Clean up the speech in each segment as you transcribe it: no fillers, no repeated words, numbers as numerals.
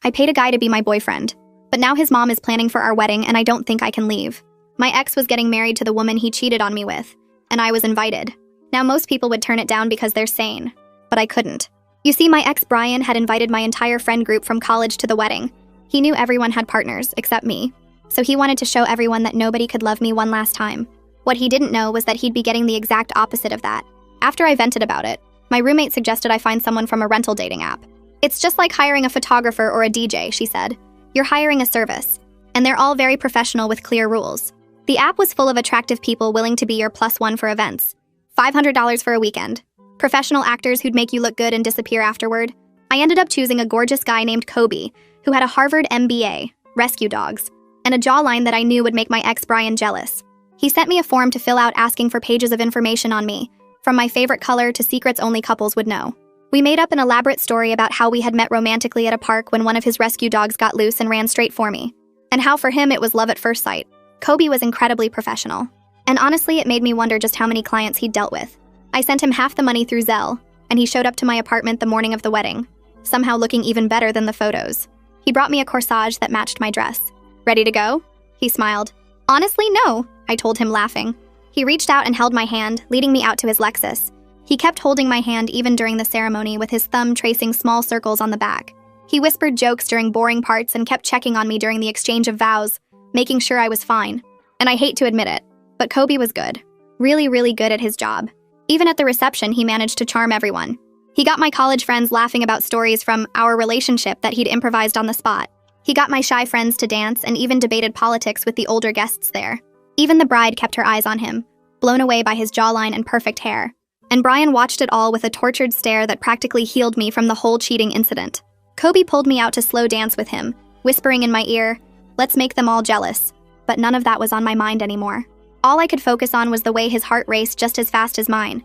I paid a guy to be my boyfriend. But now his mom is planning for our wedding and I don't think I can leave. My ex was getting married to the woman he cheated on me with, and I was invited. Now most people would turn it down because they're sane, but I couldn't. You see, my ex Brian had invited my entire friend group from college to the wedding. He knew everyone had partners, except me. So he wanted to show everyone that nobody could love me one last time. What he didn't know was that he'd be getting the exact opposite of that. After I vented about it, my roommate suggested I find someone from a rental dating app. It's just like hiring a photographer or a DJ, she said. You're hiring a service, and they're all very professional with clear rules. The app was full of attractive people willing to be your +1 for events. $500 for a weekend. Professional actors who'd make you look good and disappear afterward. I ended up choosing a gorgeous guy named Kobe, who had a Harvard MBA, rescue dogs, and a jawline that I knew would make my ex Brian jealous. He sent me a form to fill out asking for pages of information on me, from my favorite color to secrets only couples would know. We made up an elaborate story about how we had met romantically at a park when one of his rescue dogs got loose and ran straight for me, and how for him it was love at first sight. Kobe was incredibly professional, and honestly it made me wonder just how many clients he'd dealt with. I sent him half the money through Zelle, and he showed up to my apartment the morning of the wedding, somehow looking even better than the photos. He brought me a corsage that matched my dress. Ready to go? He smiled. Honestly, no, I told him laughing. He reached out and held my hand, leading me out to his Lexus. He kept holding my hand even during the ceremony with his thumb tracing small circles on the back. He whispered jokes during boring parts and kept checking on me during the exchange of vows, making sure I was fine. And I hate to admit it, but Kobe was good. Really, really good at his job. Even at the reception, he managed to charm everyone. He got my college friends laughing about stories from our relationship that he'd improvised on the spot. He got my shy friends to dance and even debated politics with the older guests there. Even the bride kept her eyes on him, blown away by his jawline and perfect hair. And Brian watched it all with a tortured stare that practically healed me from the whole cheating incident. Kobe pulled me out to slow dance with him, whispering in my ear, "Let's make them all jealous." But none of that was on my mind anymore. All I could focus on was the way his heart raced just as fast as mine,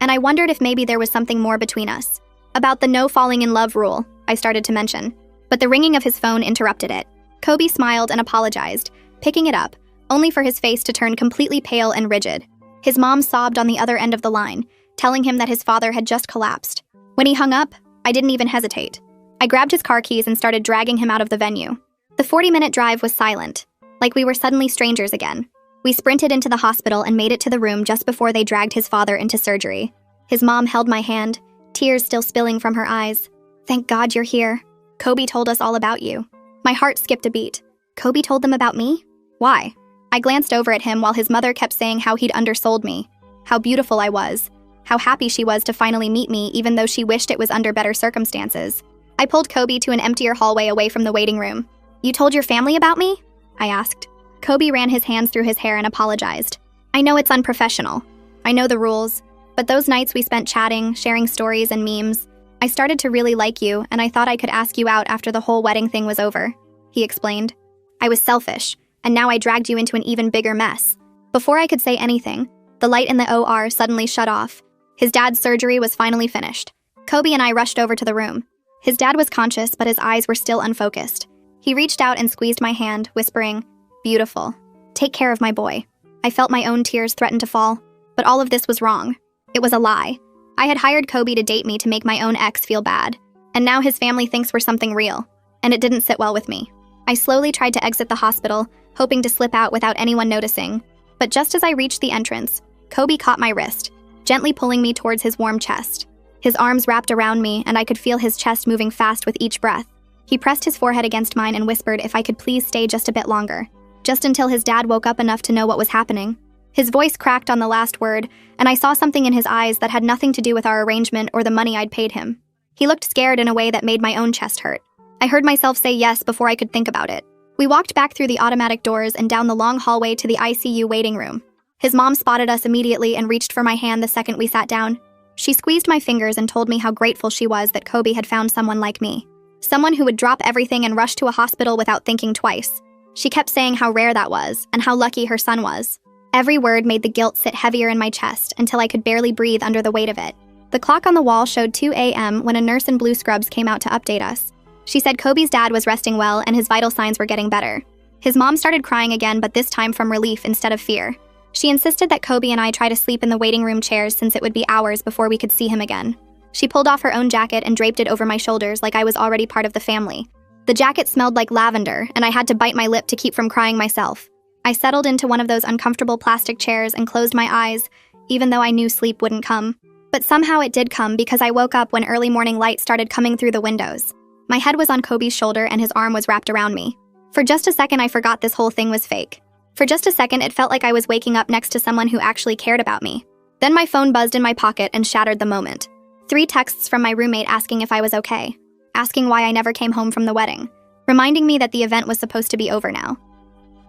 and I wondered if maybe there was something more between us. About the no falling in love rule, I started to mention, but the ringing of his phone interrupted it. Kobe smiled and apologized, picking it up, only for his face to turn completely pale and rigid. His mom sobbed on the other end of the line, telling him that his father had just collapsed. When he hung up, I didn't even hesitate. I grabbed his car keys and started dragging him out of the venue. The 40-minute drive was silent, like we were suddenly strangers again. We sprinted into the hospital and made it to the room just before they dragged his father into surgery. His mom held my hand, tears still spilling from her eyes. "Thank God you're here. Kobe told us all about you." My heart skipped a beat. Kobe told them about me? Why? I glanced over at him while his mother kept saying how he'd undersold me, how beautiful I was, how happy she was to finally meet me even though she wished it was under better circumstances. I pulled Kobe to an emptier hallway away from the waiting room. "You told your family about me?" I asked. Kobe ran his hands through his hair and apologized. "I know it's unprofessional. I know the rules, but those nights we spent chatting, sharing stories and memes, I started to really like you and I thought I could ask you out after the whole wedding thing was over," he explained. "I was selfish, and now I dragged you into an even bigger mess." Before I could say anything, the light in the OR suddenly shut off. His dad's surgery was finally finished. Kobe and I rushed over to the room. His dad was conscious, but his eyes were still unfocused. He reached out and squeezed my hand, whispering, "Beautiful. Take care of my boy." I felt my own tears threaten to fall, but all of this was wrong. It was a lie. I had hired Kobe to date me to make my own ex feel bad, and now his family thinks we're something real, and it didn't sit well with me. I slowly tried to exit the hospital, hoping to slip out without anyone noticing, but just as I reached the entrance, Kobe caught my wrist, gently pulling me towards his warm chest. His arms wrapped around me, and I could feel his chest moving fast with each breath. He pressed his forehead against mine and whispered if I could please stay just a bit longer, just until his dad woke up enough to know what was happening. His voice cracked on the last word, and I saw something in his eyes that had nothing to do with our arrangement or the money I'd paid him. He looked scared in a way that made my own chest hurt. I heard myself say yes before I could think about it. We walked back through the automatic doors and down the long hallway to the ICU waiting room. His mom spotted us immediately and reached for my hand the second we sat down. She squeezed my fingers and told me how grateful she was that Kobe had found someone like me. Someone who would drop everything and rush to a hospital without thinking twice. She kept saying how rare that was and how lucky her son was. Every word made the guilt sit heavier in my chest until I could barely breathe under the weight of it. The clock on the wall showed 2 a.m. when a nurse in blue scrubs came out to update us. She said Kobe's dad was resting well and his vital signs were getting better. His mom started crying again, but this time from relief instead of fear. She insisted that Kobe and I try to sleep in the waiting room chairs since it would be hours before we could see him again. She pulled off her own jacket and draped it over my shoulders like I was already part of the family. The jacket smelled like lavender, and I had to bite my lip to keep from crying myself. I settled into one of those uncomfortable plastic chairs and closed my eyes, even though I knew sleep wouldn't come. But somehow it did come because I woke up when early morning light started coming through the windows. My head was on Kobe's shoulder and his arm was wrapped around me. For just a second, I forgot this whole thing was fake. For just a second, it felt like I was waking up next to someone who actually cared about me. Then my phone buzzed in my pocket and shattered the moment. 3 texts from my roommate asking if I was okay, asking why I never came home from the wedding, reminding me that the event was supposed to be over now.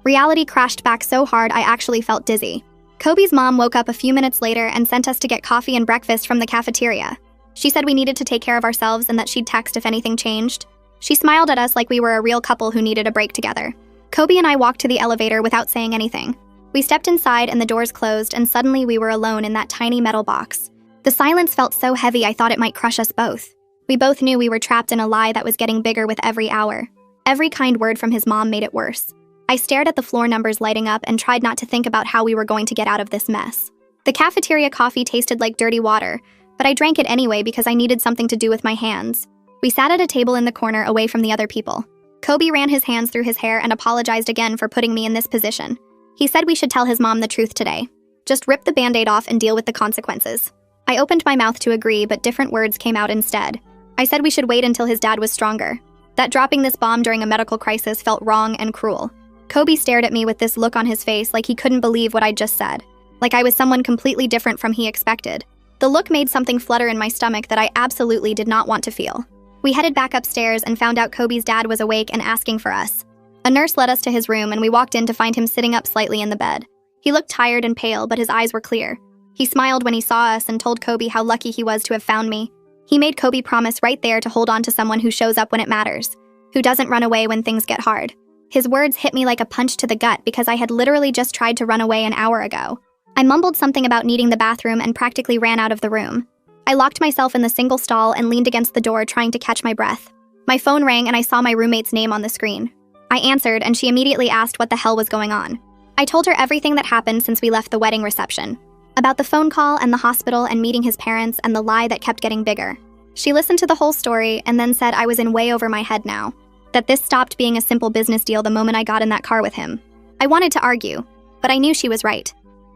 Reality crashed back so hard I actually felt dizzy. Kobe's mom woke up a few minutes later and sent us to get coffee and breakfast from the cafeteria. She said we needed to take care of ourselves and that she'd text if anything changed. She smiled at us like we were a real couple who needed a break together. Kobe and I walked to the elevator without saying anything. We stepped inside and the doors closed, and suddenly we were alone in that tiny metal box. The silence felt so heavy I thought it might crush us both. We both knew we were trapped in a lie that was getting bigger with every hour. Every kind word from his mom made it worse. I stared at the floor numbers lighting up and tried not to think about how we were going to get out of this mess. The cafeteria coffee tasted like dirty water, but I drank it anyway because I needed something to do with my hands. We sat at a table in the corner away from the other people. Kobe ran his hands through his hair and apologized again for putting me in this position. He said we should tell his mom the truth today. Just rip the band-aid off and deal with the consequences. I opened my mouth to agree, but different words came out instead. I said we should wait until his dad was stronger. That dropping this bomb during a medical crisis felt wrong and cruel. Kobe stared at me with this look on his face like he couldn't believe what I'd just said. Like I was someone completely different from he expected. The look made something flutter in my stomach that I absolutely did not want to feel. We headed back upstairs and found out Kobe's dad was awake and asking for us. A nurse led us to his room and we walked in to find him sitting up slightly in the bed. He looked tired and pale, but his eyes were clear. He smiled when he saw us and told Kobe how lucky he was to have found me. He made Kobe promise right there to hold on to someone who shows up when it matters, who doesn't run away when things get hard. His words hit me like a punch to the gut because I had literally just tried to run away an hour ago. I mumbled something about needing the bathroom and practically ran out of the room. I locked myself in the single stall and leaned against the door trying to catch my breath. My phone rang and I saw my roommate's name on the screen. I answered and she immediately asked what the hell was going on. I told her everything that happened since we left the wedding reception. About the phone call and the hospital and meeting his parents and the lie that kept getting bigger. She listened to the whole story and then said I was in way over my head now. That this stopped being a simple business deal the moment I got in that car with him. I wanted to argue, but I knew she was right.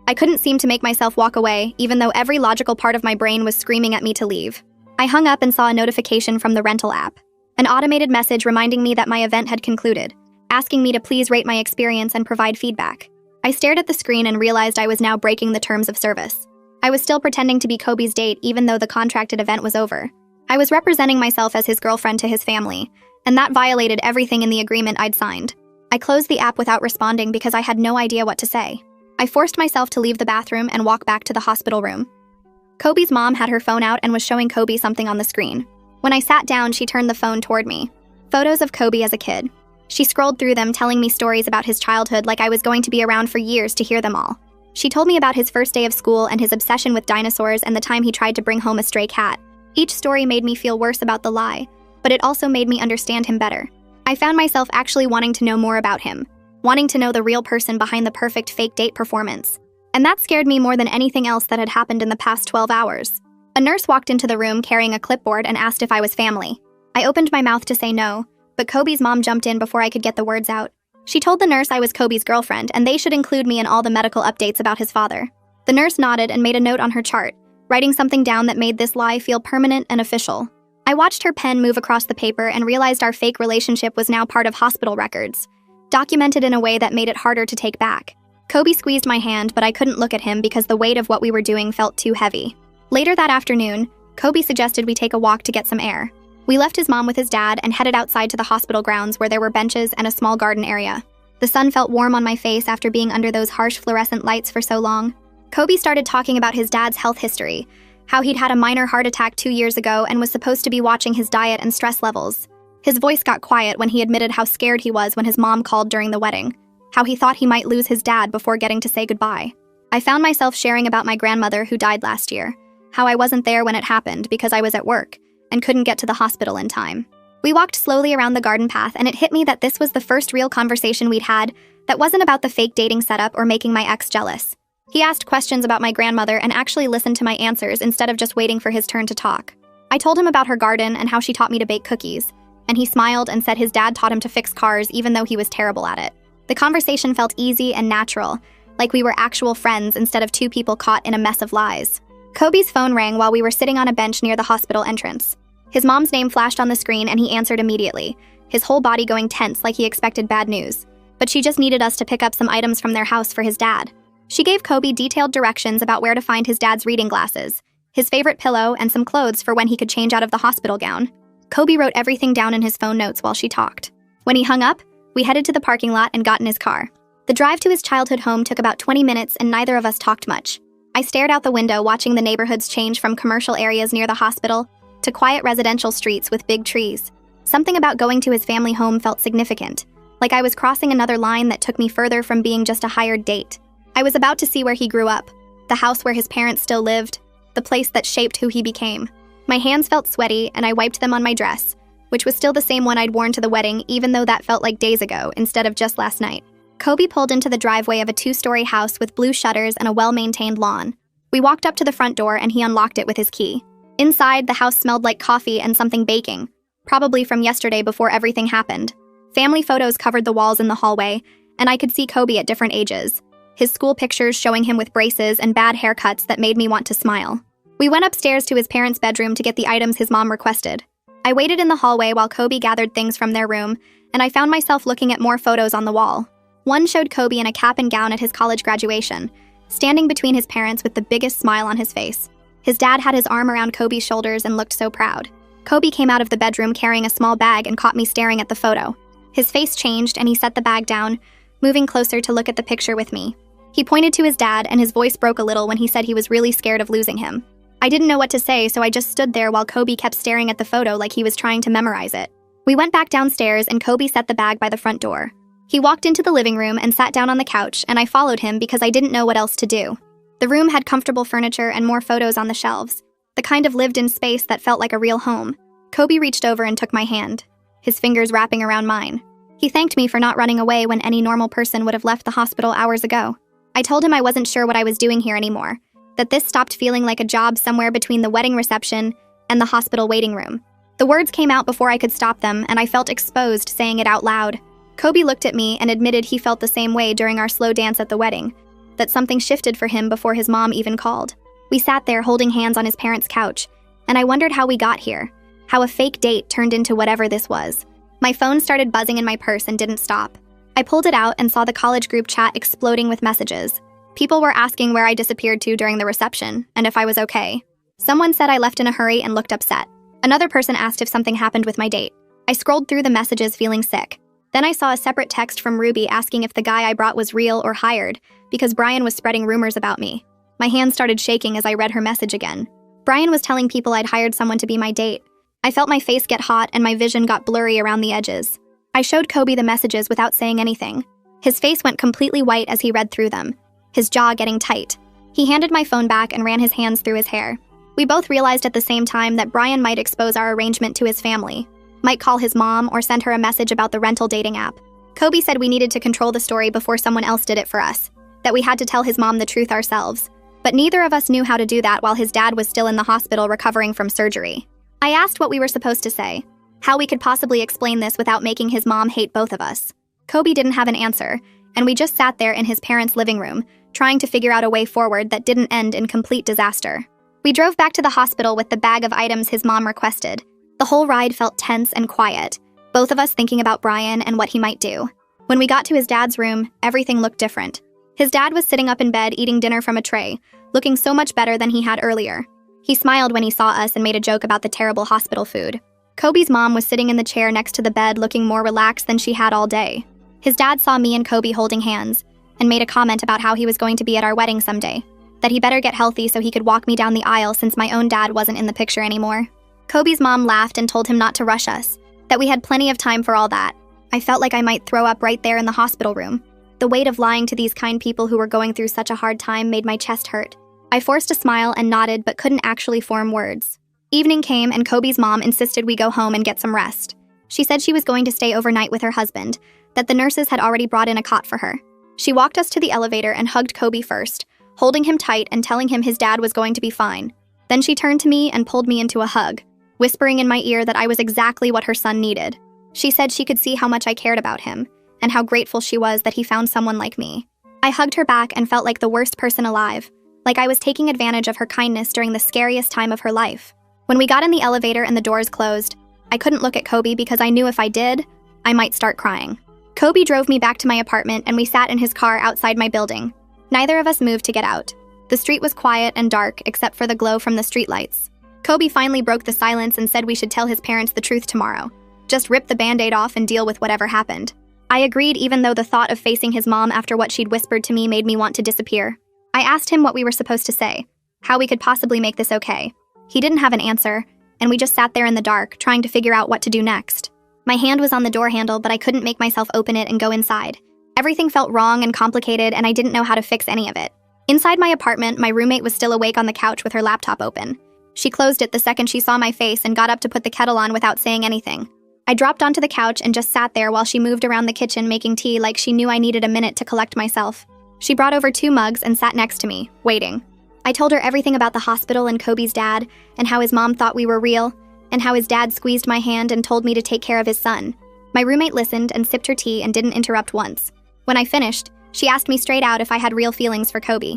I couldn't seem to make myself walk away, even though every logical part of my brain was screaming at me to leave. I hung up and saw a notification from the rental app. An automated message reminding me that my event had concluded, asking me to please rate my experience and provide feedback. I stared at the screen and realized I was now breaking the terms of service. I was still pretending to be Kobe's date even though the contracted event was over. I was representing myself as his girlfriend to his family, and that violated everything in the agreement I'd signed. I closed the app without responding because I had no idea what to say. I forced myself to leave the bathroom and walk back to the hospital room. Kobe's mom had her phone out and was showing Kobe something on the screen. When I sat down, she turned the phone toward me. Photos of Kobe as a kid. She scrolled through them, telling me stories about his childhood like I was going to be around for years to hear them all. She told me about his first day of school and his obsession with dinosaurs and the time he tried to bring home a stray cat. Each story made me feel worse about the lie, but it also made me understand him better. I found myself actually wanting to know more about him, wanting to know the real person behind the perfect fake date performance. And that scared me more than anything else that had happened in the past 12 hours. A nurse walked into the room carrying a clipboard and asked if I was family. I opened my mouth to say no, but Kobe's mom jumped in before I could get the words out. She told the nurse I was Kobe's girlfriend and they should include me in all the medical updates about his father. The nurse nodded and made a note on her chart, writing something down that made this lie feel permanent and official. I watched her pen move across the paper and realized our fake relationship was now part of hospital records, documented in a way that made it harder to take back. Kobe squeezed my hand, but I couldn't look at him because the weight of what we were doing felt too heavy. Later that afternoon, Kobe suggested we take a walk to get some air. We left his mom with his dad and headed outside to the hospital grounds where there were benches and a small garden area. The sun felt warm on my face after being under those harsh fluorescent lights for so long. Kobe started talking about his dad's health history, how he'd had a minor heart attack 2 years ago and was supposed to be watching his diet and stress levels. His voice got quiet when he admitted how scared he was when his mom called during the wedding, how he thought he might lose his dad before getting to say goodbye. I found myself sharing about my grandmother who died last year, how I wasn't there when it happened because I was at work and couldn't get to the hospital in time. We walked slowly around the garden path and it hit me that this was the first real conversation we'd had that wasn't about the fake dating setup or making my ex jealous. He asked questions about my grandmother and actually listened to my answers instead of just waiting for his turn to talk. I told him about her garden and how she taught me to bake cookies, and he smiled and said his dad taught him to fix cars even though he was terrible at it. The conversation felt easy and natural, like we were actual friends instead of two people caught in a mess of lies. Kobe's phone rang while we were sitting on a bench near the hospital entrance. His mom's name flashed on the screen and he answered immediately, his whole body going tense like he expected bad news. But she just needed us to pick up some items from their house for his dad. She gave Kobe detailed directions about where to find his dad's reading glasses, his favorite pillow, and some clothes for when he could change out of the hospital gown. Kobe wrote everything down in his phone notes while she talked. When he hung up, we headed to the parking lot and got in his car. The drive to his childhood home took about 20 minutes and neither of us talked much. I stared out the window watching the neighborhoods change from commercial areas near the hospital to quiet residential streets with big trees. Something about going to his family home felt significant, like I was crossing another line that took me further from being just a hired date. I was about to see where he grew up, the house where his parents still lived, the place that shaped who he became. My hands felt sweaty and I wiped them on my dress, which was still the same one I'd worn to the wedding even though that felt like days ago instead of just last night. Kobe pulled into the driveway of a 2-story house with blue shutters and a well-maintained lawn. We walked up to the front door and he unlocked it with his key. Inside, the house smelled like coffee and something baking, probably from yesterday before everything happened. Family photos covered the walls in the hallway, and I could see Kobe at different ages, his school pictures showing him with braces and bad haircuts that made me want to smile. We went upstairs to his parents' bedroom to get the items his mom requested. I waited in the hallway while Kobe gathered things from their room, and I found myself looking at more photos on the wall. One showed Kobe in a cap and gown at his college graduation, standing between his parents with the biggest smile on his face. His dad had his arm around Kobe's shoulders and looked so proud. Kobe came out of the bedroom carrying a small bag and caught me staring at the photo. His face changed and he set the bag down, moving closer to look at the picture with me. He pointed to his dad and his voice broke a little when he said he was really scared of losing him. I didn't know what to say, so I just stood there while Kobe kept staring at the photo like he was trying to memorize it. We went back downstairs and Kobe set the bag by the front door. He walked into the living room and sat down on the couch, and I followed him because I didn't know what else to do. The room had comfortable furniture and more photos on the shelves, the kind of lived-in space that felt like a real home. Kobe reached over and took my hand, his fingers wrapping around mine. He thanked me for not running away when any normal person would have left the hospital hours ago. I told him I wasn't sure what I was doing here anymore, that this stopped feeling like a job somewhere between the wedding reception and the hospital waiting room. The words came out before I could stop them, and I felt exposed saying it out loud. Kobe looked at me and admitted he felt the same way during our slow dance at the wedding, that something shifted for him before his mom even called. We sat there holding hands on his parents' couch, and I wondered how we got here, how a fake date turned into whatever this was. My phone started buzzing in my purse and didn't stop. I pulled it out and saw the college group chat exploding with messages. People were asking where I disappeared to during the reception, and if I was okay. Someone said I left in a hurry and looked upset. Another person asked if something happened with my date. I scrolled through the messages feeling sick. Then I saw a separate text from Ruby asking if the guy I brought was real or hired, because Brian was spreading rumors about me. My hands started shaking as I read her message again. Brian was telling people I'd hired someone to be my date. I felt my face get hot and my vision got blurry around the edges. I showed Kobe the messages without saying anything. His face went completely white as he read through them, his jaw getting tight. He handed my phone back and ran his hands through his hair. We both realized at the same time that Brian might expose our arrangement to his family, might call his mom or send her a message about the rental dating app. Kobe said we needed to control the story before someone else did it for us, that we had to tell his mom the truth ourselves. But neither of us knew how to do that while his dad was still in the hospital recovering from surgery. I asked what we were supposed to say, how we could possibly explain this without making his mom hate both of us. Kobe didn't have an answer, and we just sat there in his parents' living room, trying to figure out a way forward that didn't end in complete disaster. We drove back to the hospital with the bag of items his mom requested. The whole ride felt tense and quiet, both of us thinking about Brian and what he might do. When we got to his dad's room, everything looked different. His dad was sitting up in bed eating dinner from a tray, looking so much better than he had earlier. He smiled when he saw us and made a joke about the terrible hospital food. Kobe's mom was sitting in the chair next to the bed looking more relaxed than she had all day. His dad saw me and Kobe holding hands and made a comment about how he was going to be at our wedding someday, that he better get healthy so he could walk me down the aisle since my own dad wasn't in the picture anymore. Kobe's mom laughed and told him not to rush us, that we had plenty of time for all that. I felt like I might throw up right there in the hospital room. The weight of lying to these kind people who were going through such a hard time made my chest hurt. I forced a smile and nodded but couldn't actually form words. Evening came and Kobe's mom insisted we go home and get some rest. She said she was going to stay overnight with her husband, that the nurses had already brought in a cot for her. She walked us to the elevator and hugged Kobe first, holding him tight and telling him his dad was going to be fine. Then she turned to me and pulled me into a hug, whispering in my ear that I was exactly what her son needed. She said she could see how much I cared about him, and how grateful she was that he found someone like me. I hugged her back and felt like the worst person alive, like I was taking advantage of her kindness during the scariest time of her life. When we got in the elevator and the doors closed, I couldn't look at Kobe because I knew if I did, I might start crying. Kobe drove me back to my apartment and we sat in his car outside my building. Neither of us moved to get out. The street was quiet and dark except for the glow from the streetlights. Kobe finally broke the silence and said we should tell his parents the truth tomorrow. Just rip the band-aid off and deal with whatever happened. I agreed even though the thought of facing his mom after what she'd whispered to me made me want to disappear. I asked him what we were supposed to say, how we could possibly make this okay. He didn't have an answer, and we just sat there in the dark, trying to figure out what to do next. My hand was on the door handle, but I couldn't make myself open it and go inside. Everything felt wrong and complicated, and I didn't know how to fix any of it. Inside my apartment, my roommate was still awake on the couch with her laptop open. She closed it the second she saw my face and got up to put the kettle on without saying anything. I dropped onto the couch and just sat there while she moved around the kitchen making tea like she knew I needed a minute to collect myself. She brought over 2 mugs and sat next to me, waiting. I told her everything about the hospital and Kobe's dad, and how his mom thought we were real, and how his dad squeezed my hand and told me to take care of his son. My roommate listened and sipped her tea and didn't interrupt once. When I finished, she asked me straight out if I had real feelings for Kobe.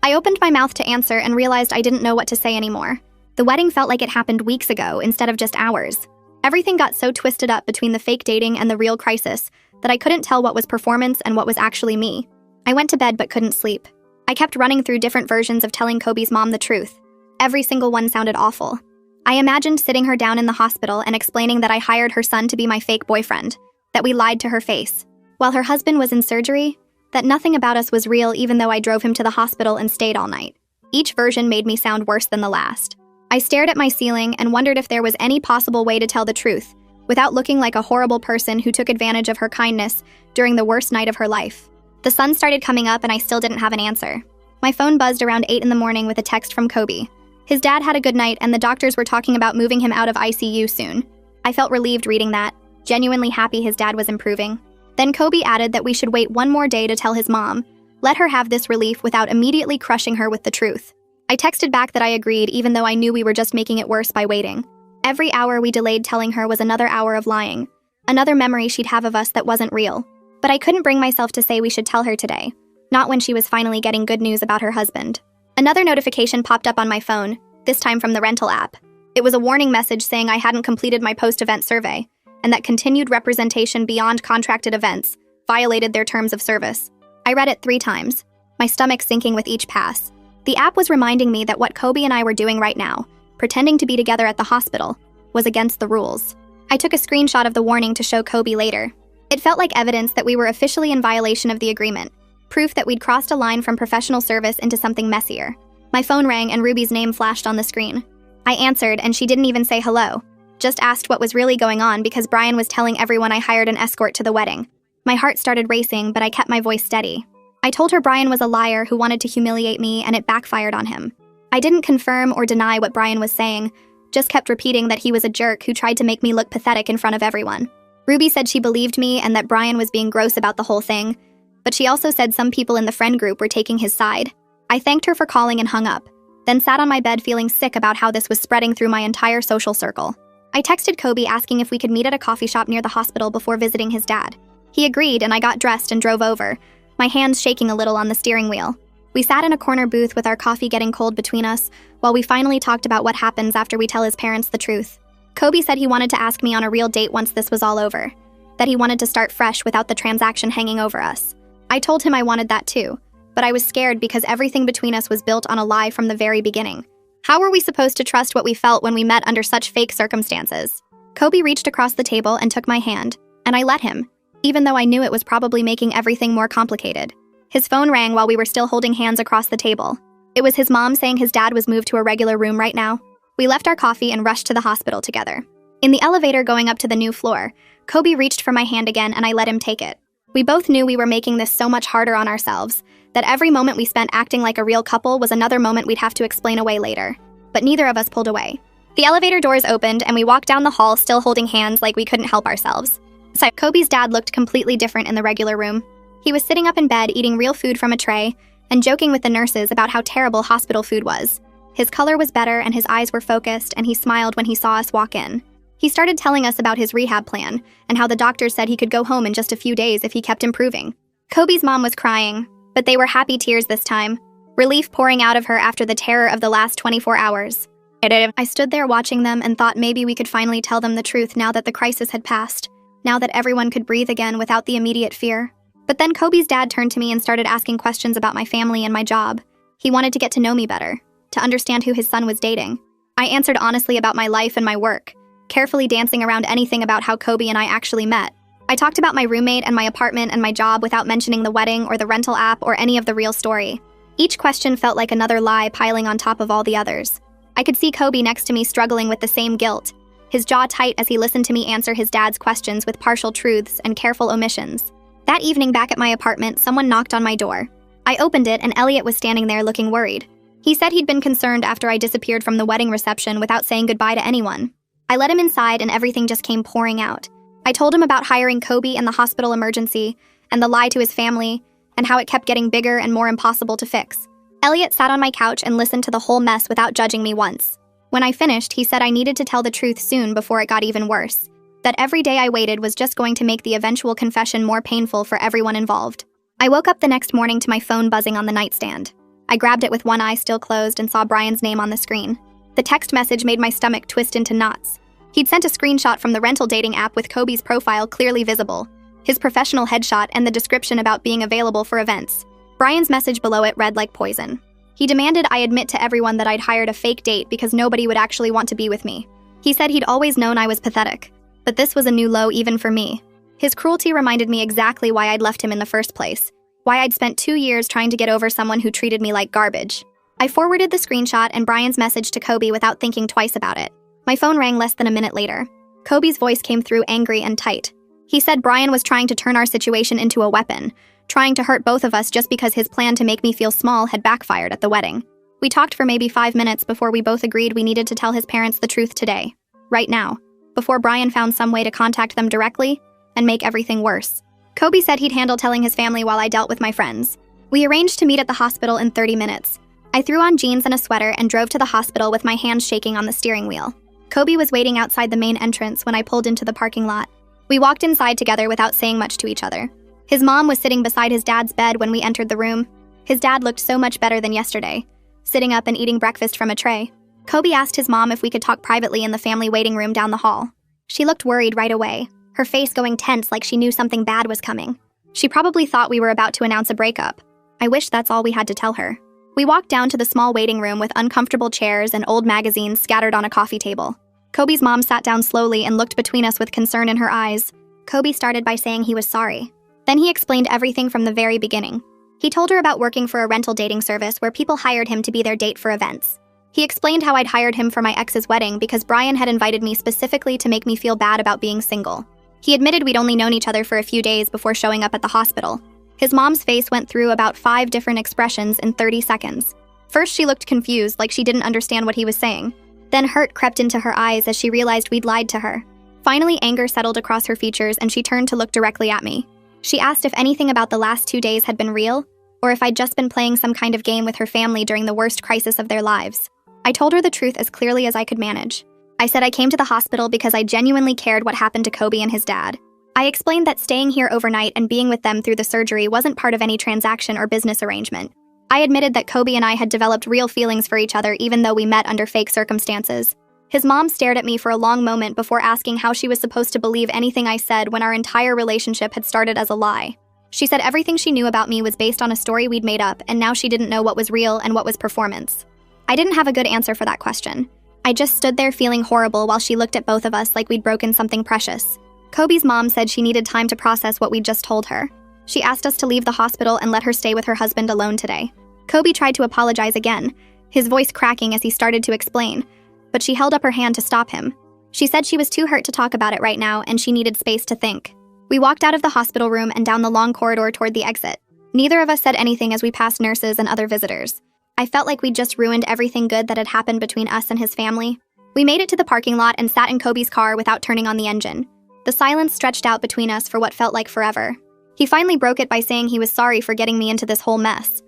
I opened my mouth to answer and realized I didn't know what to say anymore. The wedding felt like it happened weeks ago instead of just hours. Everything got so twisted up between the fake dating and the real crisis that I couldn't tell what was performance and what was actually me. I went to bed but couldn't sleep. I kept running through different versions of telling Kobe's mom the truth. Every single one sounded awful. I imagined sitting her down in the hospital and explaining that I hired her son to be my fake boyfriend, that we lied to her face, while her husband was in surgery, that nothing about us was real even though I drove him to the hospital and stayed all night. Each version made me sound worse than the last. I stared at my ceiling and wondered if there was any possible way to tell the truth, without looking like a horrible person who took advantage of her kindness during the worst night of her life. The sun started coming up and I still didn't have an answer. My phone buzzed around 8 in the morning with a text from Kobe. His dad had a good night and the doctors were talking about moving him out of ICU soon. I felt relieved reading that, genuinely happy his dad was improving. Then Kobe added that we should wait 1 more day to tell his mom, let her have this relief without immediately crushing her with the truth. I texted back that I agreed even though I knew we were just making it worse by waiting. Every hour we delayed telling her was another hour of lying, another memory she'd have of us that wasn't real. But I couldn't bring myself to say we should tell her today, not when she was finally getting good news about her husband. Another notification popped up on my phone, this time from the rental app. It was a warning message saying I hadn't completed my post-event survey, and that continued representation beyond contracted events violated their terms of service. I read it 3 times, my stomach sinking with each pass. The app was reminding me that what Kobe and I were doing right now, pretending to be together at the hospital, was against the rules. I took a screenshot of the warning to show Kobe later. It felt like evidence that we were officially in violation of the agreement, proof that we'd crossed a line from professional service into something messier. My phone rang and Ruby's name flashed on the screen. I answered and she didn't even say hello, just asked what was really going on because Brian was telling everyone I hired an escort to the wedding. My heart started racing, but I kept my voice steady. I told her Brian was a liar who wanted to humiliate me and it backfired on him. I didn't confirm or deny what Brian was saying, just kept repeating that he was a jerk who tried to make me look pathetic in front of everyone. Ruby said she believed me and that Brian was being gross about the whole thing, but she also said some people in the friend group were taking his side. I thanked her for calling and hung up, then sat on my bed feeling sick about how this was spreading through my entire social circle. I texted Kobe asking if we could meet at a coffee shop near the hospital before visiting his dad. He agreed and I got dressed and drove over, my hands shaking a little on the steering wheel. We sat in a corner booth with our coffee getting cold between us, while we finally talked about what happens after we tell his parents the truth. Kobe said he wanted to ask me on a real date once this was all over, that he wanted to start fresh without the transaction hanging over us. I told him I wanted that too, but I was scared because everything between us was built on a lie from the very beginning. How were we supposed to trust what we felt when we met under such fake circumstances? Kobe reached across the table and took my hand, and I let him, even though I knew it was probably making everything more complicated. His phone rang while we were still holding hands across the table. It was his mom saying his dad was moved to a regular room right now. We left our coffee and rushed to the hospital together. In the elevator going up to the new floor, Kobe reached for my hand again and I let him take it. We both knew we were making this so much harder on ourselves, that every moment we spent acting like a real couple was another moment we'd have to explain away later. But neither of us pulled away. The elevator doors opened and we walked down the hall still holding hands like we couldn't help ourselves. So Kobe's dad looked completely different in the regular room. He was sitting up in bed eating real food from a tray and joking with the nurses about how terrible hospital food was. His color was better and his eyes were focused, and he smiled when he saw us walk in. He started telling us about his rehab plan and how the doctors said he could go home in just a few days if he kept improving. Kobe's mom was crying, but they were happy tears this time, relief pouring out of her after the terror of the last 24 hours. I stood there watching them and thought maybe we could finally tell them the truth now that the crisis had passed, now that everyone could breathe again without the immediate fear. But then Kobe's dad turned to me and started asking questions about my family and my job. He wanted to get to know me better, to understand who his son was dating. I answered honestly about my life and my work, carefully dancing around anything about how Kobe and I actually met. I talked about my roommate and my apartment and my job without mentioning the wedding or the rental app or any of the real story. Each question felt like another lie piling on top of all the others. I could see Kobe next to me struggling with the same guilt, his jaw tight as he listened to me answer his dad's questions with partial truths and careful omissions. That evening back at my apartment, someone knocked on my door. I opened it and Elliot was standing there looking worried. He said he'd been concerned after I disappeared from the wedding reception without saying goodbye to anyone. I let him inside and everything just came pouring out. I told him about hiring Kobe and the hospital emergency, and the lie to his family, and how it kept getting bigger and more impossible to fix. Elliot sat on my couch and listened to the whole mess without judging me once. When I finished, he said I needed to tell the truth soon before it got even worse, that every day I waited was just going to make the eventual confession more painful for everyone involved. I woke up the next morning to my phone buzzing on the nightstand. I grabbed it with one eye still closed and saw Brian's name on the screen. The text message made my stomach twist into knots. He'd sent a screenshot from the rental dating app with Kobe's profile clearly visible, his professional headshot, and the description about being available for events. Brian's message below it read like poison. He demanded I admit to everyone that I'd hired a fake date because nobody would actually want to be with me. He said he'd always known I was pathetic, but this was a new low even for me. His cruelty reminded me exactly why I'd left him in the first place, why I'd spent 2 years trying to get over someone who treated me like garbage. I forwarded the screenshot and Brian's message to Kobe without thinking twice about it. My phone rang less than a minute later. Kobe's voice came through angry and tight. He said Brian was trying to turn our situation into a weapon, trying to hurt both of us just because his plan to make me feel small had backfired at the wedding. We talked for maybe 5 minutes before we both agreed we needed to tell his parents the truth today, right now, before Brian found some way to contact them directly and make everything worse. Kobe said he'd handle telling his family while I dealt with my friends. We arranged to meet at the hospital in 30 minutes. I threw on jeans and a sweater and drove to the hospital with my hands shaking on the steering wheel. Kobe was waiting outside the main entrance when I pulled into the parking lot. We walked inside together without saying much to each other. His mom was sitting beside his dad's bed when we entered the room. His dad looked so much better than yesterday, sitting up and eating breakfast from a tray. Kobe asked his mom if we could talk privately in the family waiting room down the hall. She looked worried right away, her face going tense like she knew something bad was coming. She probably thought we were about to announce a breakup. I wish that's all we had to tell her. We walked down to the small waiting room with uncomfortable chairs and old magazines scattered on a coffee table. Kobe's mom sat down slowly and looked between us with concern in her eyes. Kobe started by saying he was sorry. Then he explained everything from the very beginning. He told her about working for a rental dating service where people hired him to be their date for events. He explained how I'd hired him for my ex's wedding because Brian had invited me specifically to make me feel bad about being single. He admitted we'd only known each other for a few days before showing up at the hospital. His mom's face went through about 5 different expressions in 30 seconds. First, she looked confused, like she didn't understand what he was saying. Then hurt crept into her eyes as she realized we'd lied to her. Finally, anger settled across her features and she turned to look directly at me. She asked if anything about the last 2 days had been real, or if I'd just been playing some kind of game with her family during the worst crisis of their lives. I told her the truth as clearly as I could manage. I said I came to the hospital because I genuinely cared what happened to Kobe and his dad. I explained that staying here overnight and being with them through the surgery wasn't part of any transaction or business arrangement. I admitted that Kobe and I had developed real feelings for each other even though we met under fake circumstances. His mom stared at me for a long moment before asking how she was supposed to believe anything I said when our entire relationship had started as a lie. She said everything she knew about me was based on a story we'd made up, and now she didn't know what was real and what was performance. I didn't have a good answer for that question. I just stood there feeling horrible while she looked at both of us like we'd broken something precious. Kobe's mom said she needed time to process what we'd just told her. She asked us to leave the hospital and let her stay with her husband alone today. Kobe tried to apologize again, his voice cracking as he started to explain, but she held up her hand to stop him. She said she was too hurt to talk about it right now and she needed space to think. We walked out of the hospital room and down the long corridor toward the exit. Neither of us said anything as we passed nurses and other visitors. I felt like we'd just ruined everything good that had happened between us and his family. We made it to the parking lot and sat in Kobe's car without turning on the engine. The silence stretched out between us for what felt like forever. He finally broke it by saying he was sorry for getting me into this whole mess.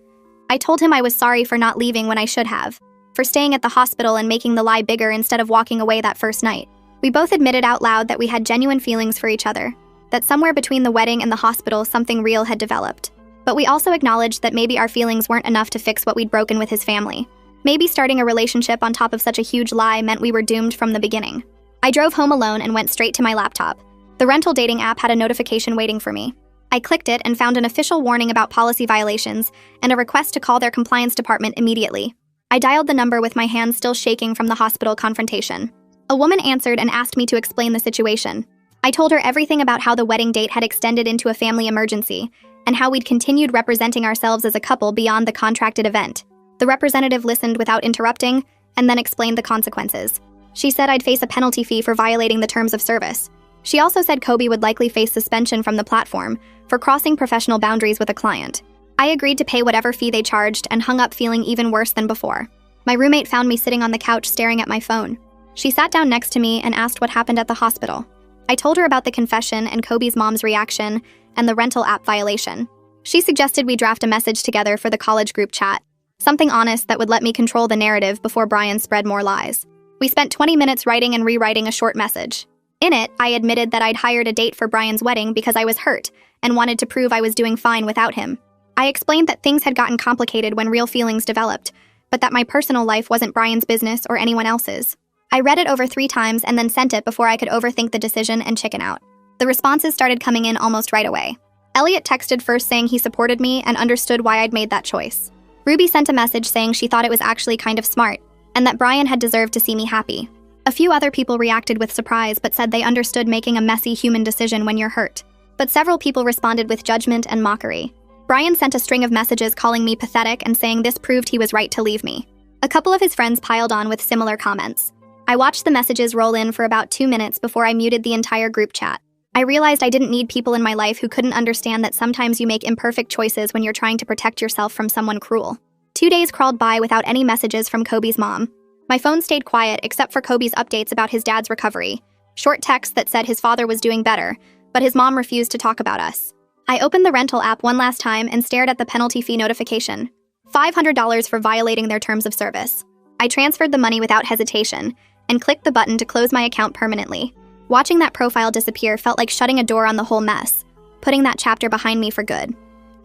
I told him I was sorry for not leaving when I should have. for staying at the hospital and making the lie bigger instead of walking away that first night. We both admitted out loud that we had genuine feelings for each other, that somewhere between the wedding and the hospital something real had developed. But we also acknowledged that maybe our feelings weren't enough to fix what we'd broken with his family. Maybe starting a relationship on top of such a huge lie meant we were doomed from the beginning. I drove home alone and went straight to my laptop. The rental dating app had a notification waiting for me. I clicked it and found an official warning about policy violations and a request to call their compliance department immediately. I dialed the number with my hands still shaking from the hospital confrontation. A woman answered and asked me to explain the situation. I told her everything about how the wedding date had extended into a family emergency and how we'd continued representing ourselves as a couple beyond the contracted event. The representative listened without interrupting and then explained the consequences. She said I'd face a penalty fee for violating the terms of service. She also said Kobe would likely face suspension from the platform for crossing professional boundaries with a client. I agreed to pay whatever fee they charged and hung up feeling even worse than before. My roommate found me sitting on the couch staring at my phone. She sat down next to me and asked what happened at the hospital. I told her about the confession and Kobe's mom's reaction and the rental app violation. She suggested we draft a message together for the college group chat, something honest that would let me control the narrative before Brian spread more lies. We spent 20 minutes writing and rewriting a short message. In it, I admitted that I'd hired a date for Brian's wedding because I was hurt and wanted to prove I was doing fine without him. I explained that things had gotten complicated when real feelings developed, but that my personal life wasn't Brian's business or anyone else's. I read it over 3 times and then sent it before I could overthink the decision and chicken out. The responses started coming in almost right away. Elliot texted first saying he supported me and understood why I'd made that choice. Ruby sent a message saying she thought it was actually kind of smart and that Brian had deserved to see me happy. A few other people reacted with surprise but said they understood making a messy human decision when you're hurt. But several people responded with judgment and mockery. Brian sent a string of messages calling me pathetic and saying this proved he was right to leave me. A couple of his friends piled on with similar comments. I watched the messages roll in for about 2 minutes before I muted the entire group chat. I realized I didn't need people in my life who couldn't understand that sometimes you make imperfect choices when you're trying to protect yourself from someone cruel. 2 days crawled by without any messages from Kobe's mom. My phone stayed quiet except for Kobe's updates about his dad's recovery. Short texts that said his father was doing better, but his mom refused to talk about us. I opened the rental app one last time and stared at the penalty fee notification. $500 for violating their terms of service. I transferred the money without hesitation and clicked the button to close my account permanently. Watching that profile disappear felt like shutting a door on the whole mess, putting that chapter behind me for good.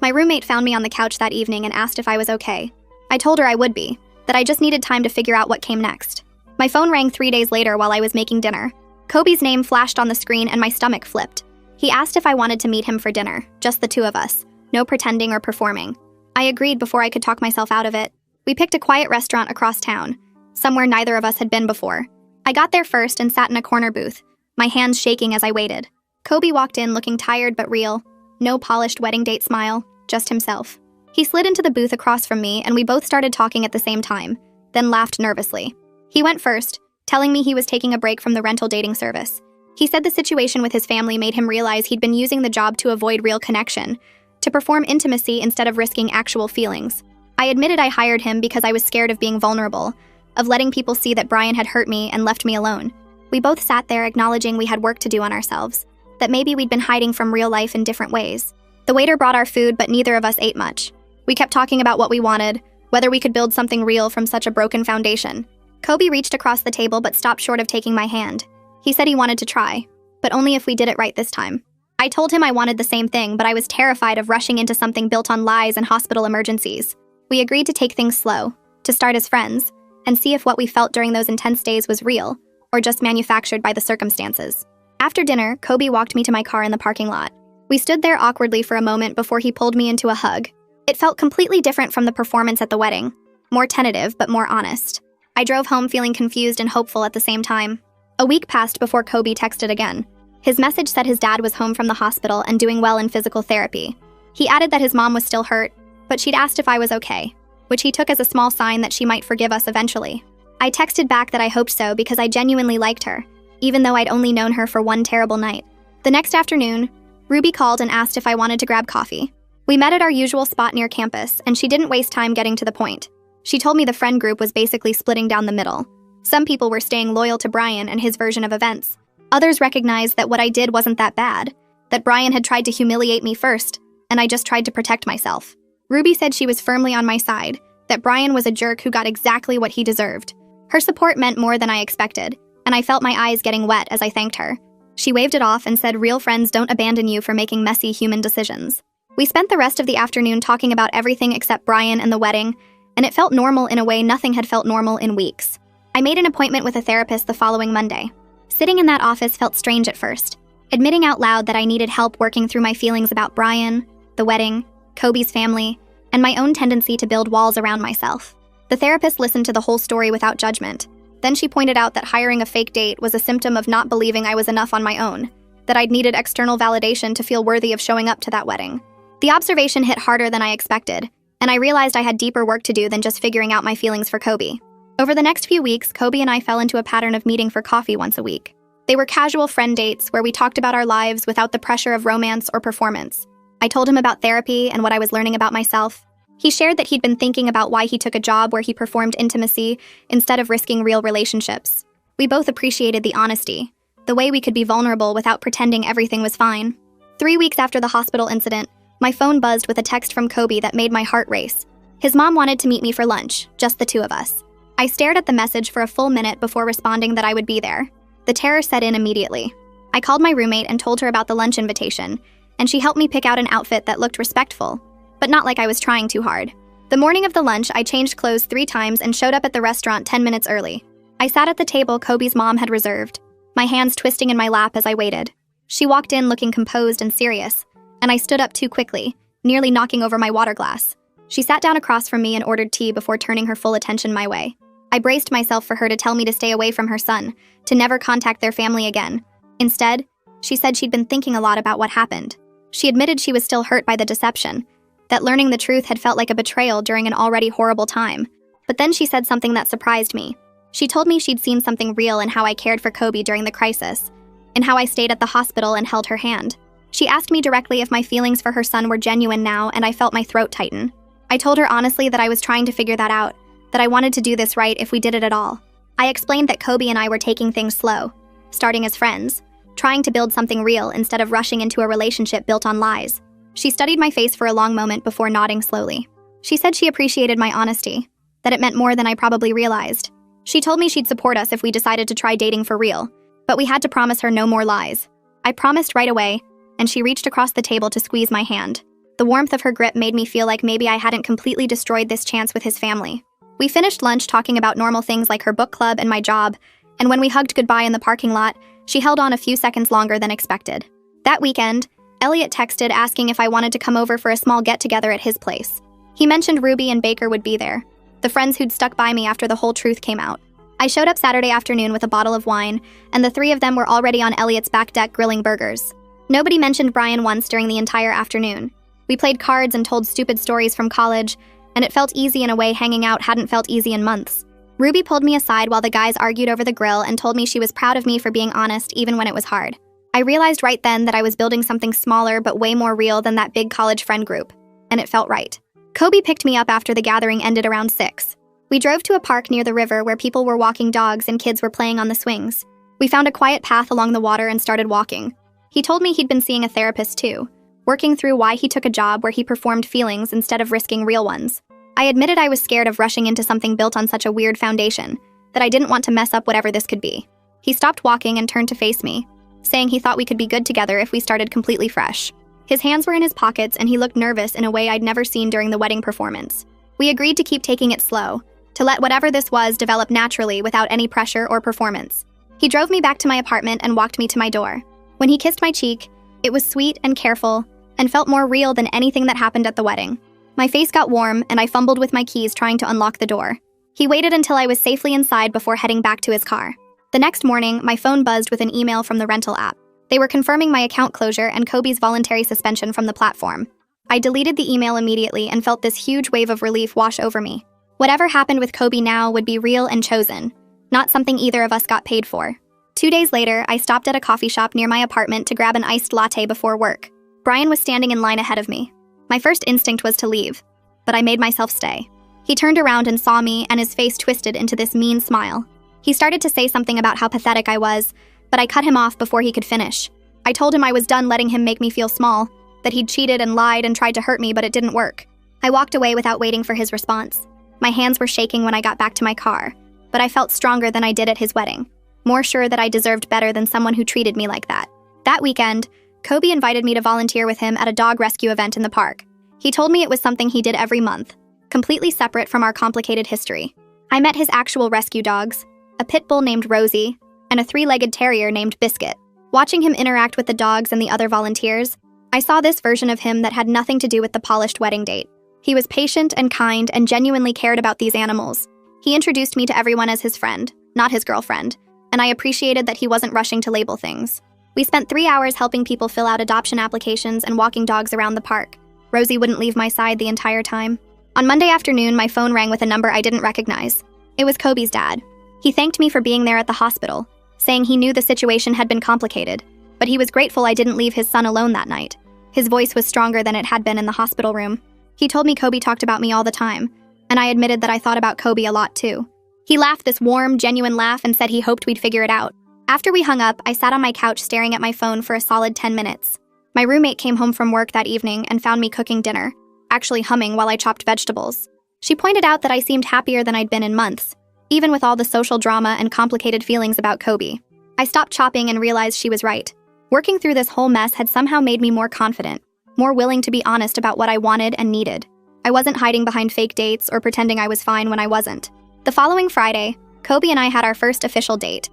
My roommate found me on the couch that evening and asked if I was okay. I told her I would be, that I just needed time to figure out what came next. My phone rang 3 days later while I was making dinner. Kobe's name flashed on the screen and my stomach flipped. He asked if I wanted to meet him for dinner, just the 2 of us, no pretending or performing. I agreed before I could talk myself out of it. We picked a quiet restaurant across town, somewhere neither of us had been before. I got there first and sat in a corner booth, my hands shaking as I waited. Kobe walked in looking tired but real. No polished wedding date smile, just himself. He slid into the booth across from me and we both started talking at the same time, then laughed nervously. He went first, telling me he was taking a break from the rental dating service. He said the situation with his family made him realize he'd been using the job to avoid real connection, to perform intimacy instead of risking actual feelings. I admitted I hired him because I was scared of being vulnerable, of letting people see that Brian had hurt me and left me alone. We both sat there acknowledging we had work to do on ourselves, that maybe we'd been hiding from real life in different ways. The waiter brought our food, but neither of us ate much. We kept talking about what we wanted, whether we could build something real from such a broken foundation. Kobe reached across the table but stopped short of taking my hand. He said he wanted to try, but only if we did it right this time. I told him I wanted the same thing, but I was terrified of rushing into something built on lies and hospital emergencies. We agreed to take things slow, to start as friends, and see if what we felt during those intense days was real, or just manufactured by the circumstances. After dinner, Kobe walked me to my car in the parking lot. We stood there awkwardly for a moment before he pulled me into a hug. It felt completely different from the performance at the wedding, more tentative but more honest. I drove home feeling confused and hopeful at the same time. A week passed before Kobe texted again. His message said his dad was home from the hospital and doing well in physical therapy. He added that his mom was still hurt, but she'd asked if I was okay, which he took as a small sign that she might forgive us eventually. I texted back that I hoped so because I genuinely liked her, even though I'd only known her for one terrible night. The next afternoon, Ruby called and asked if I wanted to grab coffee. We met at our usual spot near campus, and she didn't waste time getting to the point. She told me the friend group was basically splitting down the middle. Some people were staying loyal to Brian and his version of events. Others recognized that what I did wasn't that bad, that Brian had tried to humiliate me first, and I just tried to protect myself. Ruby said she was firmly on my side, that Brian was a jerk who got exactly what he deserved. Her support meant more than I expected, and I felt my eyes getting wet as I thanked her. She waved it off and said real friends don't abandon you for making messy human decisions. We spent the rest of the afternoon talking about everything except Brian and the wedding, and it felt normal in a way nothing had felt normal in weeks. I made an appointment with a therapist the following Monday. Sitting in that office felt strange at first, admitting out loud that I needed help working through my feelings about Brian, the wedding, Kobe's family, and my own tendency to build walls around myself. The therapist listened to the whole story without judgment. Then she pointed out that hiring a fake date was a symptom of not believing I was enough on my own, that I'd needed external validation to feel worthy of showing up to that wedding. The observation hit harder than I expected, and I realized I had deeper work to do than just figuring out my feelings for Kobe. Over the next few weeks, Kobe and I fell into a pattern of meeting for coffee once a week. They were casual friend dates where we talked about our lives without the pressure of romance or performance. I told him about therapy and what I was learning about myself. He shared that he'd been thinking about why he took a job where he performed intimacy instead of risking real relationships. We both appreciated the honesty, the way we could be vulnerable without pretending everything was fine. 3 weeks after the hospital incident, my phone buzzed with a text from Kobe that made my heart race. His mom wanted to meet me for lunch, just the two of us. I stared at the message for a full minute before responding that I would be there. The terror set in immediately. I called my roommate and told her about the lunch invitation, and she helped me pick out an outfit that looked respectful, but not like I was trying too hard. The morning of the lunch, I changed clothes 3 times and showed up at the restaurant 10 minutes early. I sat at the table Kobe's mom had reserved, my hands twisting in my lap as I waited. She walked in looking composed and serious, and I stood up too quickly, nearly knocking over my water glass. She sat down across from me and ordered tea before turning her full attention my way. I braced myself for her to tell me to stay away from her son, to never contact their family again. Instead, she said she'd been thinking a lot about what happened. She admitted she was still hurt by the deception, that learning the truth had felt like a betrayal during an already horrible time. But then she said something that surprised me. She told me she'd seen something real in how I cared for Kobe during the crisis, in how I stayed at the hospital and held her hand. She asked me directly if my feelings for her son were genuine now, and I felt my throat tighten. I told her honestly that I was trying to figure that out, that I wanted to do this right if we did it at all. I explained that Kobe and I were taking things slow, starting as friends, trying to build something real instead of rushing into a relationship built on lies. She studied my face for a long moment before nodding slowly. She said she appreciated my honesty, that it meant more than I probably realized. She told me she'd support us if we decided to try dating for real, but we had to promise her no more lies. I promised right away, and she reached across the table to squeeze my hand. The warmth of her grip made me feel like maybe I hadn't completely destroyed this chance with his family. We finished lunch talking about normal things like her book club and my job, and when we hugged goodbye in the parking lot, she held on a few seconds longer than expected. That weekend, Elliot texted asking if I wanted to come over for a small get-together at his place. He mentioned Ruby and Baker would be there, the friends who'd stuck by me after the whole truth came out. I showed up Saturday afternoon with a bottle of wine, and the 3 of them were already on Elliot's back deck grilling burgers. Nobody mentioned Brian once during the entire afternoon. We played cards and told stupid stories from college, and it felt easy in a way hanging out hadn't felt easy in months. Ruby pulled me aside while the guys argued over the grill and told me she was proud of me for being honest even when it was hard. I realized right then that I was building something smaller but way more real than that big college friend group, and it felt right. Kobe picked me up after the gathering ended around 6. We drove to a park near the river where people were walking dogs and kids were playing on the swings. We found a quiet path along the water and started walking. He told me he'd been seeing a therapist too, working through why he took a job where he performed feelings instead of risking real ones. I admitted I was scared of rushing into something built on such a weird foundation, that I didn't want to mess up whatever this could be. He stopped walking and turned to face me, saying he thought we could be good together if we started completely fresh. His hands were in his pockets and he looked nervous in a way I'd never seen during the wedding performance. We agreed to keep taking it slow, to let whatever this was develop naturally without any pressure or performance. He drove me back to my apartment and walked me to my door. When he kissed my cheek, it was sweet and careful, and felt more real than anything that happened at the wedding. My face got warm, and I fumbled with my keys trying to unlock the door. He waited until I was safely inside before heading back to his car. The next morning, my phone buzzed with an email from the rental app. They were confirming my account closure and Kobe's voluntary suspension from the platform. I deleted the email immediately and felt this huge wave of relief wash over me. Whatever happened with Kobe now would be real and chosen, not something either of us got paid for. 2 days later, I stopped at a coffee shop near my apartment to grab an iced latte before work. Brian was standing in line ahead of me. My first instinct was to leave, but I made myself stay. He turned around and saw me, and his face twisted into this mean smile. He started to say something about how pathetic I was, but I cut him off before he could finish. I told him I was done letting him make me feel small, that he'd cheated and lied and tried to hurt me, but it didn't work. I walked away without waiting for his response. My hands were shaking when I got back to my car, but I felt stronger than I did at his wedding, more sure that I deserved better than someone who treated me like that. That weekend, Kobe invited me to volunteer with him at a dog rescue event in the park. He told me it was something he did every month, completely separate from our complicated history. I met his actual rescue dogs, a pit bull named Rosie, and a three-legged terrier named Biscuit. Watching him interact with the dogs and the other volunteers, I saw this version of him that had nothing to do with the polished wedding date. He was patient and kind and genuinely cared about these animals. He introduced me to everyone as his friend, not his girlfriend, and I appreciated that he wasn't rushing to label things. We spent 3 hours helping people fill out adoption applications and walking dogs around the park. Rosie wouldn't leave my side the entire time. On Monday afternoon, my phone rang with a number I didn't recognize. It was Kobe's dad. He thanked me for being there at the hospital, saying he knew the situation had been complicated, but he was grateful I didn't leave his son alone that night. His voice was stronger than it had been in the hospital room. He told me Kobe talked about me all the time, and I admitted that I thought about Kobe a lot too. He laughed this warm, genuine laugh and said he hoped we'd figure it out. After we hung up, I sat on my couch staring at my phone for a solid 10 minutes. My roommate came home from work that evening and found me cooking dinner, actually humming while I chopped vegetables. She pointed out that I seemed happier than I'd been in months, even with all the social drama and complicated feelings about Kobe. I stopped chopping and realized she was right. Working through this whole mess had somehow made me more confident, more willing to be honest about what I wanted and needed. I wasn't hiding behind fake dates or pretending I was fine when I wasn't. The following Friday, Kobe and I had our first official date.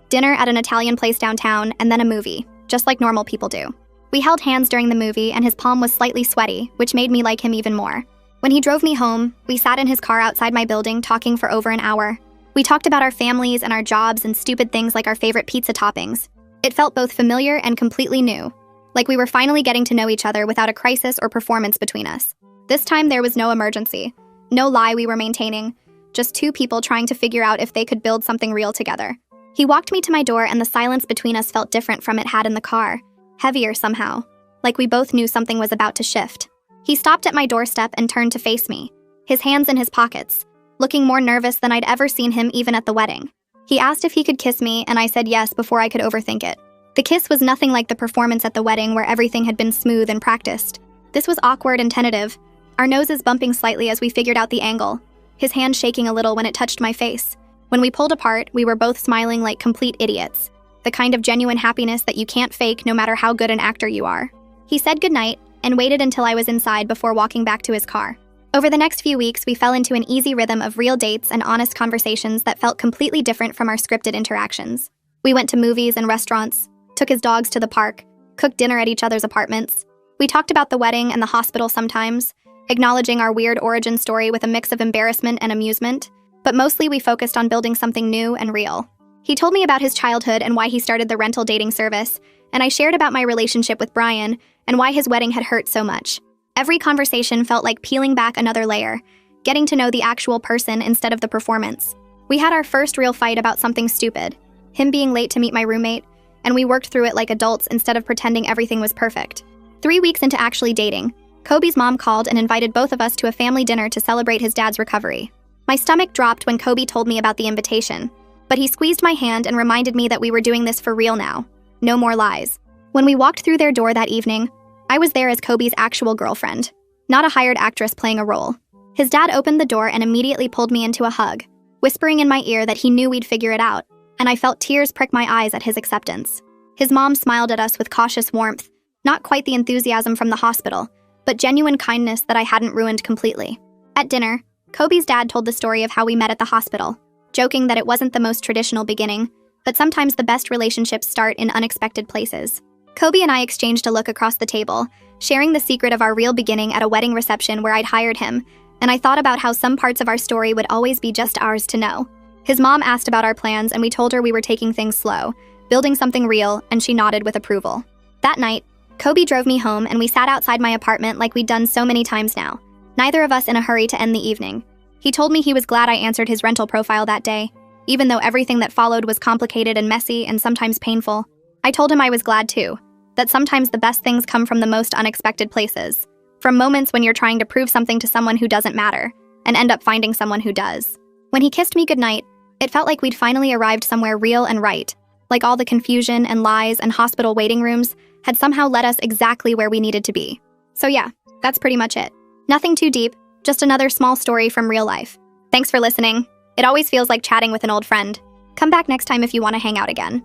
Dinner at an Italian place downtown, and then a movie, just like normal people do. We held hands during the movie, and his palm was slightly sweaty, which made me like him even more. When he drove me home, we sat in his car outside my building talking for over an hour. We talked about our families and our jobs and stupid things like our favorite pizza toppings. It felt both familiar and completely new, like we were finally getting to know each other without a crisis or performance between us. This time there was no emergency, no lie we were maintaining, just two people trying to figure out if they could build something real together. He walked me to my door and the silence between us felt different from it had in the car, heavier somehow, like we both knew something was about to shift. He stopped at my doorstep and turned to face me, his hands in his pockets, looking more nervous than I'd ever seen him even at the wedding. He asked if he could kiss me, and I said yes before I could overthink it. The kiss was nothing like the performance at the wedding where everything had been smooth and practiced. This was awkward and tentative, our noses bumping slightly as we figured out the angle, his hand shaking a little when it touched my face. When we pulled apart, we were both smiling like complete idiots, the kind of genuine happiness that you can't fake no matter how good an actor you are. He said goodnight and waited until I was inside before walking back to his car. Over the next few weeks, we fell into an easy rhythm of real dates and honest conversations that felt completely different from our scripted interactions. We went to movies and restaurants, took his dogs to the park, cooked dinner at each other's apartments. We talked about the wedding and the hospital sometimes, acknowledging our weird origin story with a mix of embarrassment and amusement, but mostly we focused on building something new and real. He told me about his childhood and why he started the rental dating service, and I shared about my relationship with Brian and why his wedding had hurt so much. Every conversation felt like peeling back another layer, getting to know the actual person instead of the performance. We had our first real fight about something stupid, him being late to meet my roommate, and we worked through it like adults instead of pretending everything was perfect. 3 weeks into actually dating, Kobe's mom called and invited both of us to a family dinner to celebrate his dad's recovery. My stomach dropped when Kobe told me about the invitation, but he squeezed my hand and reminded me that we were doing this for real now. No more lies. When we walked through their door that evening, I was there as Kobe's actual girlfriend, not a hired actress playing a role. His dad opened the door and immediately pulled me into a hug, whispering in my ear that he knew we'd figure it out, and I felt tears prick my eyes at his acceptance. His mom smiled at us with cautious warmth, not quite the enthusiasm from the hospital, but genuine kindness that I hadn't ruined completely. At dinner, Kobe's dad told the story of how we met at the hospital, joking that it wasn't the most traditional beginning, but sometimes the best relationships start in unexpected places. Kobe and I exchanged a look across the table, sharing the secret of our real beginning at a wedding reception where I'd hired him, and I thought about how some parts of our story would always be just ours to know. His mom asked about our plans and we told her we were taking things slow, building something real, and she nodded with approval. That night, Kobe drove me home and we sat outside my apartment like we'd done so many times now, neither of us in a hurry to end the evening. He told me he was glad I answered his rental profile that day, even though everything that followed was complicated and messy and sometimes painful. I told him I was glad too, that sometimes the best things come from the most unexpected places, from moments when you're trying to prove something to someone who doesn't matter, and end up finding someone who does. When he kissed me goodnight, it felt like we'd finally arrived somewhere real and right, like all the confusion and lies and hospital waiting rooms had somehow led us exactly where we needed to be. So yeah, that's pretty much it. Nothing too deep, Just another small story from real life. Thanks for listening. It always feels like chatting with an old friend. Come back next time if you want to hang out again.